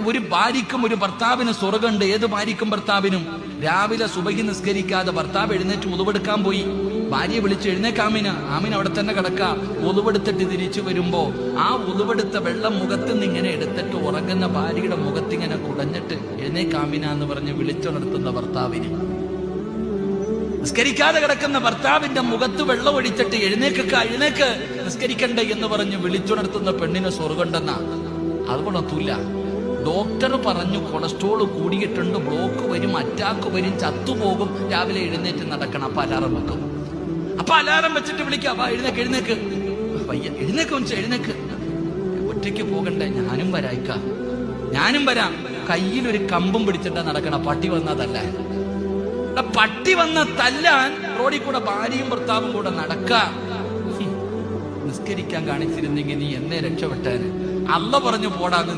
ഒരു ഭാര്യയ്ക്കും ഒരു ഭർത്താവിന് സ്വർഗമുണ്ട്. ഏത് ഭാര്യയ്ക്കും ഭർത്താവിനും. രാവിലെ സുബഹി നിസ്കരിക്കാതെ ഭർത്താവ് എഴുന്നേറ്റ് ഉളുവെടുക്കാൻ പോയി. ഭാര്യയെ വിളിച്ച് എഴുന്നേക്കാമിന. ആമിന അവിടെ തന്നെ കിടക്ക. ഉളുവെടുത്തിട്ട് തിരിച്ചു വരുമ്പോ ആ ഉളുവെടുത്ത വെള്ളം മുഖത്ത് നിന്ന് ഇങ്ങനെ എടുത്തിട്ട് ഉറങ്ങുന്ന ഭാര്യയുടെ മുഖത്തിങ്ങനെ കുടഞ്ഞിട്ട് എഴുന്നേക്കാമിന എന്ന് പറഞ്ഞ് വിളിച്ചുണർത്തുന്ന ഭർത്താവിന്, നിസ്കരിക്കാതെ കിടക്കുന്ന ഭർത്താവിന്റെ മുഖത്ത് വെള്ളം ഒഴിച്ചിട്ട് എഴുന്നേക്ക് നിസ്കരിക്കണ്ടേ എന്ന് പറഞ്ഞ് വിളിച്ചുണർത്തുന്ന പെണ്ണിന് സ്വർഗമുണ്ടെന്ന. അതുകൊണ്ടൊന്നുമില്ല. ഡോക്ടർ പറഞ്ഞു കൊളസ്ട്രോൾ കൂടിയിട്ടുണ്ട്, ബ്ലോക്ക് വരും, അറ്റാക്ക് വരും, ചത്തുപോകും, രാവിലെ എഴുന്നേറ്റ് നടക്കണം. അപ്പൊ അലാറം വെക്കും. അപ്പൊ അലാറം വെച്ചിട്ട് വിളിക്കാം, എഴുന്നേക്ക് എഴുന്നേക്ക്. ഒറ്റയ്ക്ക് പോകണ്ടേ? ഞാനും വരാം. കയ്യിലൊരു കമ്പും പിടിച്ചിട്ടാ നടക്കണം. പട്ടി വന്നതല്ല. പട്ടി വന്ന തല്ലാൻ റോഡിൽ കൂടെ ഭാര്യയും ഭർത്താവും കൂടെ നടക്കാം. നിസ്കരിക്കാൻ കാണിച്ചിരുന്നെങ്കിൽ നീ എന്നെ രക്ഷപ്പെട്ടേന്. അള്ള പറഞ്ഞു പോടാന്ന്.